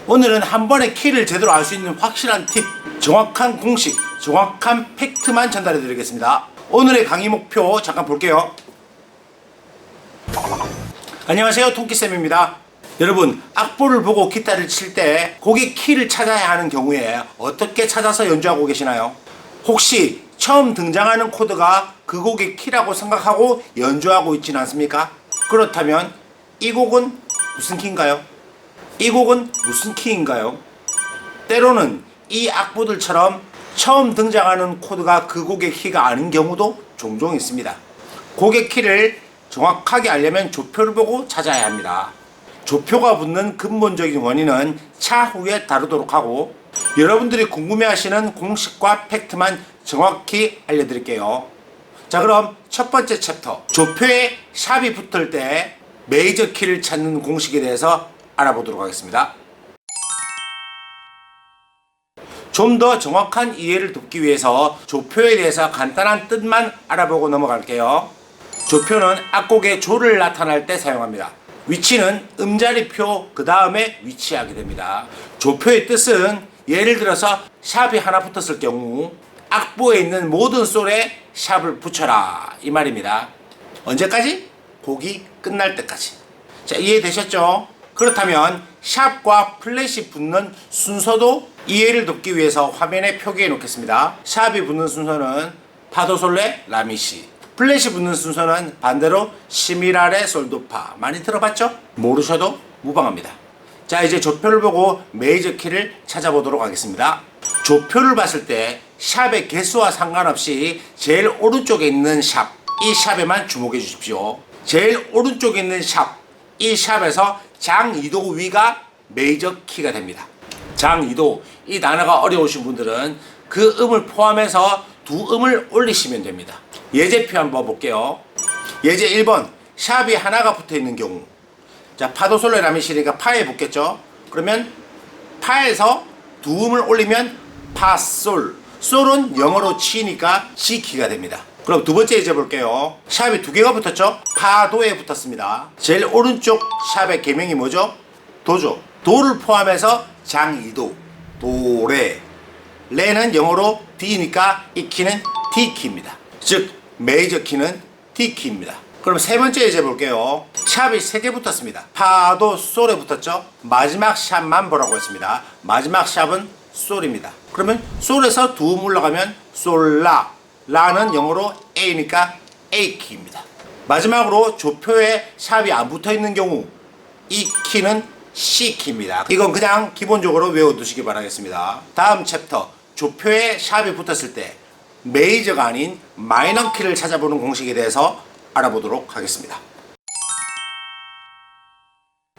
오늘은 한 번에 키를 제대로 알 수 있는 확실한 팁, 정확한 공식, 정확한 팩트만 전달해 드리겠습니다. 오늘의 강의 목표 잠깐 볼게요. 안녕하세요, 통키쌤입니다. 여러분, 악보를 보고 기타를 칠 때 곡의 키를 찾아야 하는 경우에 어떻게 찾아서 연주하고 계시나요? 혹시 처음 등장하는 코드가 그 곡의 키라고 생각하고 연주하고 있지는 않습니까? 그렇다면 이 곡은 무슨 키인가요? 이 곡은 무슨 키인가요? 때로는 이 악보들처럼 처음 등장하는 코드가 그 곡의 키가 아닌 경우도 종종 있습니다. 곡의 키를 정확하게 알려면 조표를 보고 찾아야 합니다. 조표가 붙는 근본적인 원인은 차후에 다루도록 하고, 여러분들이 궁금해하시는 공식과 팩트만 정확히 알려드릴게요. 자, 그럼 첫 번째 챕터, 조표에 샵이 붙을 때 메이저 키를 찾는 공식에 대해서 알아보도록 하겠습니다. 좀 더 정확한 이해를 돕기 위해서 조표에 대해서 간단한 뜻만 알아보고 넘어갈게요. 조표는 악곡의 조를 나타낼 때 사용합니다. 위치는 음자리표 그 다음에 위치하게 됩니다. 조표의 뜻은 예를 들어서 샵이 하나 붙었을 경우 악보에 있는 모든 솔에 샵을 붙여라, 이 말입니다. 언제까지? 곡이 끝날 때까지. 자, 이해되셨죠? 그렇다면 샵과 플랫이 붙는 순서도 이해를 돕기 위해서 화면에 표기해 놓겠습니다. 샵이 붙는 순서는 파도솔레 라미시, 플랫이 붙는 순서는 반대로 시미라레 솔도파. 많이 들어봤죠? 모르셔도 무방합니다. 자, 이제 조표를 보고 메이저 키를 찾아보도록 하겠습니다. 조표를 봤을 때 샵의 개수와 상관없이 제일 오른쪽에 있는 샵, 이 샵에만 주목해 주십시오. 제일 오른쪽에 있는 샵, 이 샵에서 장2도 위가 메이저 키가 됩니다. 장2도, 이 단어가 어려우신 분들은 그 음을 포함해서 두 음을 올리시면 됩니다. 예제표 한번 볼게요. 예제 1번, 샵이 하나가 붙어 있는 경우, 자, 파도솔레 라미시니까 파에 붙겠죠. 그러면 파에서 두 음을 올리면 파솔, 솔은 영어로 치니까 G키가 됩니다. 그럼 두 번째 예제 볼게요. 샵이 두 개가 붙었죠. 파도에 붙었습니다. 제일 오른쪽 샵의 개명이 뭐죠? 도죠. 도를 포함해서 장2도, 도레, 레는 영어로 D니까 이 키는 D키입니다. 즉 메이저 키는 D키입니다. 그럼 세 번째 예제 볼게요. 샵이 세 개 붙었습니다. 파도, 솔에 붙었죠. 마지막 샵만 보라고 했습니다. 마지막 샵은 솔입니다. 그러면 솔에서 두 음 올라가면 솔라, 라는 영어로 A니까 A키입니다. 마지막으로 조표에 샵이 안 붙어 있는 경우 이 키는 C키입니다. 이건 그냥 기본적으로 외워두시기 바라겠습니다. 다음 챕터, 조표에 샵이 붙었을 때 메이저가 아닌 마이너 키를 찾아보는 공식에 대해서 알아보도록 하겠습니다.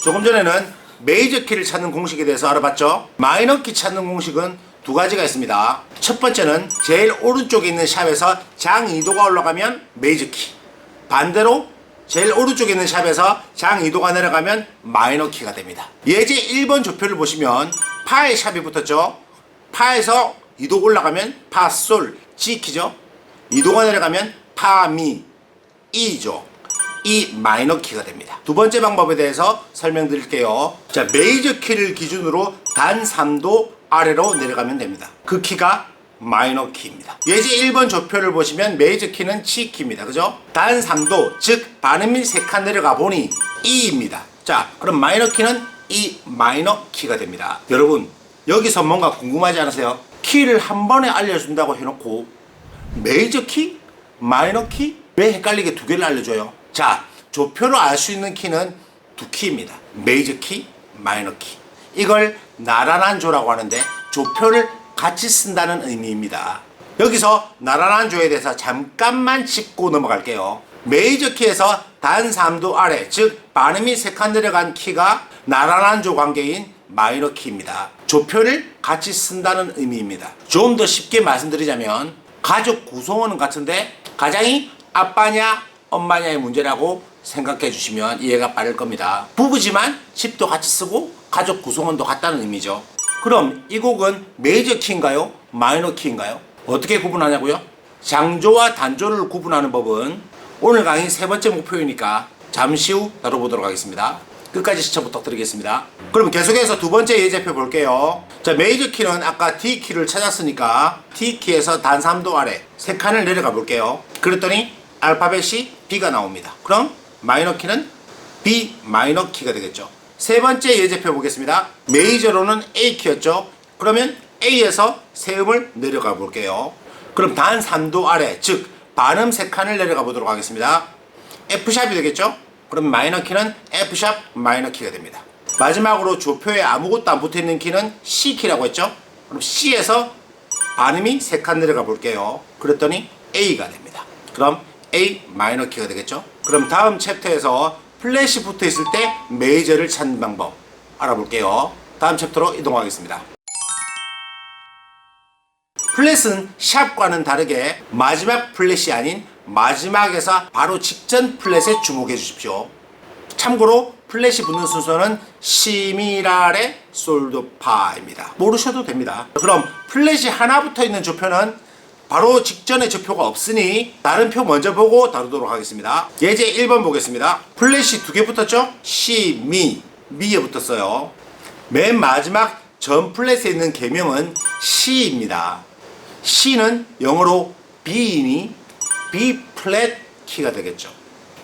조금 전에는 메이저 키를 찾는 공식에 대해서 알아봤죠? 마이너 키 찾는 공식은 두 가지가 있습니다. 첫 번째는 제일 오른쪽에 있는 샵에서 장2도가 올라가면 메이저 키, 반대로 제일 오른쪽에 있는 샵에서 장2도가 내려가면 마이너 키가 됩니다. 예제 1번 조표를 보시면 파에 샵이 붙었죠. 파에서 2도 올라가면 파솔, G키죠. 2도가 내려가면 파미, E죠. 이 마이너 키가 됩니다. 두 번째 방법에 대해서 설명드릴게요. 자, 메이저 키를 기준으로 단 3도 아래로 내려가면 됩니다. 그 키가 마이너 키입니다. 예제 1번 조표를 보시면 메이저 키는 G키입니다. 그죠? 단 3도, 즉 반음이 3칸 내려가 보니 E입니다. 자, 그럼 마이너 키는 이 마이너 키가 됩니다. 여러분, 여기서 뭔가 궁금하지 않으세요? 키를 한 번에 알려준다고 해놓고 메이저 키? 마이너 키? 왜 헷갈리게 두 개를 알려줘요? 자, 조표로 알 수 있는 키는 두 키입니다. 메이저 키, 마이너 키. 이걸 나란한 조라고 하는데 조표를 같이 쓴다는 의미입니다. 여기서 나란한 조에 대해서 잠깐만 짚고 넘어갈게요. 메이저 키에서 단 3도 아래, 즉 반음이 3칸 내려간 키가 나란한 조 관계인 마이너 키입니다. 조표를 같이 쓴다는 의미입니다. 좀 더 쉽게 말씀드리자면 가족 구성원은 같은데 가장이 아빠냐 엄마냐의 문제라고 생각해 주시면 이해가 빠를 겁니다. 부부지만 집도 같이 쓰고 가족 구성원도 같다는 의미죠. 그럼 이 곡은 메이저 키인가요? 마이너 키인가요? 어떻게 구분하냐고요? 장조와 단조를 구분하는 법은 오늘 강의 세 번째 목표이니까 잠시 후 다뤄보도록 하겠습니다. 끝까지 시청 부탁드리겠습니다. 그럼 계속해서 두 번째 예제표 볼게요. 자, 메이저 키는 아까 D 키를 찾았으니까 D 키에서 단 3도 아래 3칸을 내려가 볼게요. 그랬더니 알파벳이 B가 나옵니다. 그럼 마이너 키는 B 마이너 키가 되겠죠. 세 번째 예제표 보겠습니다. 메이저로는 A 키였죠. 그러면 A에서 세 음을 내려가 볼게요. 그럼 단 3도 아래, 즉 반음 3칸을 내려가 보도록 하겠습니다. F샵이 되겠죠. 그럼 마이너 키는 F샵 마이너 키가 됩니다. 마지막으로 조표에 아무것도 안 붙어있는 키는 C 키라고 했죠. 그럼 C에서 반음이 3칸 내려가 볼게요. 그랬더니 A가 됩니다. 그럼 A 마이너 키가 되겠죠. 그럼 다음 챕터에서 플랫이 붙어 있을 때 메이저를 찾는 방법 알아볼게요. 다음 챕터로 이동하겠습니다. 플랫은 샵과는 다르게 마지막 플랫이 아닌 마지막에서 바로 직전 플랫에 주목해 주십시오. 참고로 플랫이 붙는 순서는 시미라레 솔도파입니다. 모르셔도 됩니다. 그럼 플랫이 하나 붙어 있는 조표는 바로 직전에 조표가 없으니 다른 표 먼저 보고 다루도록 하겠습니다. 예제 1번 보겠습니다. 플랫이 2개 붙었죠? 시, 미에 붙었어요. 맨 마지막 전 플랫에 있는 개명은 시입니다. C는 영어로 B이니 B 플랫 키가 되겠죠.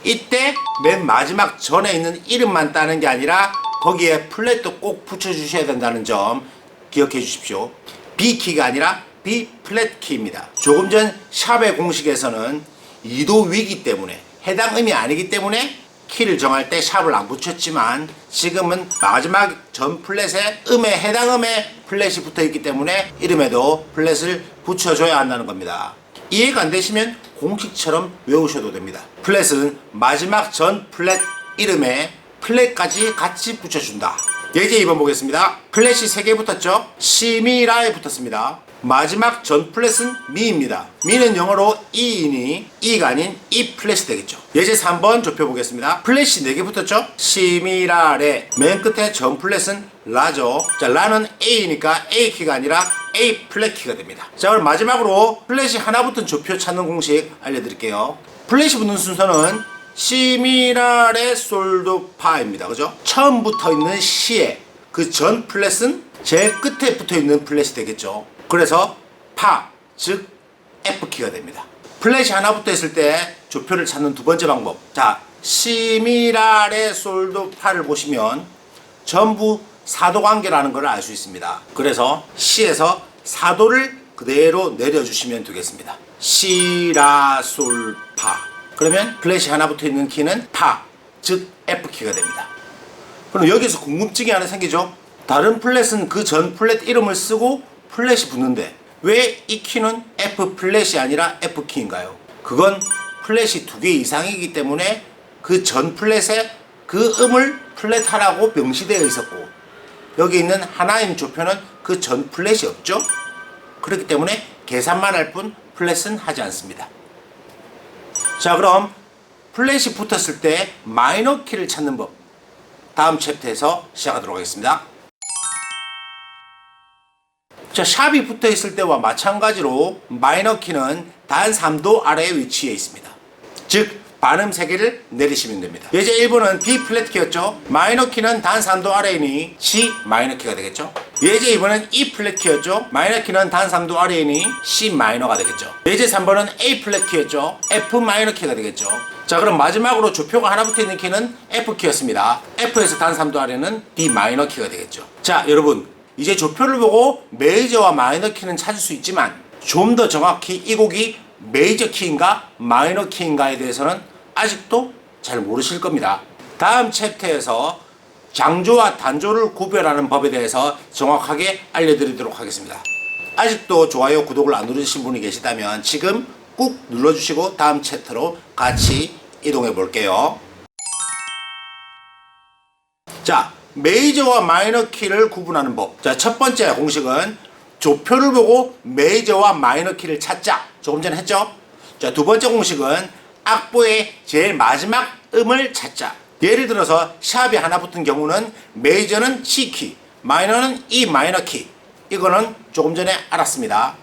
이때 맨 마지막 전에 있는 이름만 따는 게 아니라 거기에 플랫도 꼭 붙여주셔야 된다는 점 기억해 주십시오. B 키가 아니라 B 플랫 키입니다. 조금 전 샵의 공식에서는 2도 위기 때문에 해당 음이 아니기 때문에 키를 정할 때 샵을 안 붙였지만 지금은 마지막 전 플랫에 해당 음에 플랫이 붙어 있기 때문에 이름에도 플랫을 붙여줘야 한다는 겁니다. 이해가 안 되시면 공식처럼 외우셔도 됩니다. 플랫은 마지막 전 플랫 이름에 플랫까지 같이 붙여준다. 예제 2번 보겠습니다. 플랫이 3개 붙었죠? 시미라에 붙었습니다. 마지막 전 플랫은 미입니다. 미는 영어로 E이니 E가 아닌 E 플랫이 되겠죠. 예제 3번 좁혀 보겠습니다. 플랫이 4개 붙었죠? 시미라레. 맨 끝에 전 플랫은 라죠. 자, 라는 A니까 A 키가 아니라 A 플랫 키가 됩니다. 자, 그럼 마지막으로 플랫이 하나 붙은 조표 찾는 공식 알려드릴게요. 플랫이 붙는 순서는 시미라레 솔도파입니다. 그죠? 처음 붙어 있는 C에 그 전 플랫은 제일 끝에 붙어 있는 플랫이 되겠죠. 그래서 파, 즉 F키가 됩니다. 플랫이 하나 붙어 있을 때 조표를 찾는 두 번째 방법. 자, 시미라레 솔도파를 보시면 전부 사도 관계라는 걸 알 수 있습니다. 그래서 C에서 사도를 그대로 내려주시면 되겠습니다. 시라솔파. 그러면 플랫이 하나 붙어 있는 키는 파, 즉 F키가 됩니다. 그럼 여기서 궁금증이 하나 생기죠? 다른 플랫은 그 전 플랫 이름을 쓰고 플랫이 붙는데 왜 이 키는 F 플랫이 아니라 F 키인가요? 그건 플랫이 2개 이상이기 때문에 그 전 플랫에 그 음을 플랫하라고 명시되어 있었고 여기 있는 하나인 조표는 그 전 플랫이 없죠? 그렇기 때문에 계산만 할 뿐 플랫은 하지 않습니다. 자, 그럼 플랫이 붙었을 때 마이너 키를 찾는 법 다음 챕터에서 시작하도록 하겠습니다. 자, 샵이 붙어 있을 때와 마찬가지로 마이너 키는 단 3도 아래에 위치해 있습니다. 즉 반음 3개를 내리시면 됩니다. 예제 1번은 B 플랫 키였죠. 마이너 키는 단 3도 아래이니 C 마이너 키가 되겠죠. 예제 2번은 E 플랫 키였죠. 마이너 키는 단 3도 아래이니 C 마이너가 되겠죠. 예제 3번은 A 플랫 키였죠. F 마이너 키가 되겠죠. 자, 그럼 마지막으로 조표가 하나 붙어 있는 키는 F 키였습니다. F에서 단 3도 아래는 D 마이너 키가 되겠죠. 자, 여러분 이제 조표를 보고 메이저와 마이너 키는 찾을 수 있지만 좀 더 정확히 이 곡이 메이저 키인가 마이너 키인가에 대해서는 아직도 잘 모르실 겁니다. 다음 챕터에서 장조와 단조를 구별하는 법에 대해서 정확하게 알려드리도록 하겠습니다. 아직도 좋아요, 구독을 안 누르신 분이 계시다면 지금 꾹 눌러주시고 다음 챕터로 같이 이동해 볼게요. 자, 메이저와 마이너 키를 구분하는 법. 자, 첫 번째 공식은 조표를 보고 메이저와 마이너 키를 찾자. 조금 전에 했죠? 자, 두 번째 공식은 악보의 제일 마지막 음을 찾자. 예를 들어서 샵이 하나 붙은 경우는 메이저는 C 키, 마이너는 E 마이너 키. 이거는 조금 전에 알았습니다.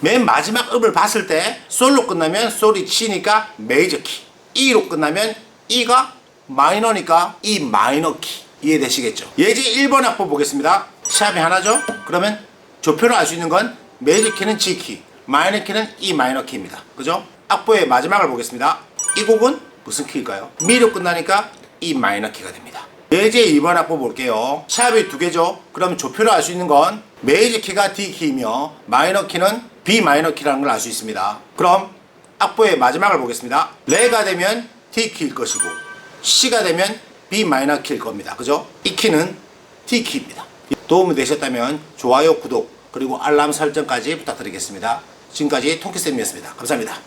맨 마지막 음을 봤을 때 솔로 끝나면 솔이 C니까 메이저 키, E로 끝나면 E가 마이너니까 E 마이너 키. 이해되시겠죠? 예제 1번 악보 보겠습니다. 시합이 하나죠? 그러면 조표를 알 수 있는 건 메이저 키는 G 키, 마이너 키는 E 마이너 키입니다. 그죠? 악보의 마지막을 보겠습니다. 이 곡은 무슨 키일까요? 미로 끝나니까 E 마이너 키가 됩니다. 예제 2번 악보 볼게요. 샵이 두 개죠? 그럼 조표를 알 수 있는 건 메이저 키가 D 키이며 마이너 키는 B 마이너 키라는 걸 알 수 있습니다. 그럼 악보의 마지막을 보겠습니다. 레가 되면 D 키일 것이고 C가 되면 B 마이너 키일 겁니다. 그죠? 이 키는 D 키입니다. 도움이 되셨다면 좋아요, 구독, 그리고 알람 설정까지 부탁드리겠습니다. 지금까지 통키쌤이었습니다. 감사합니다.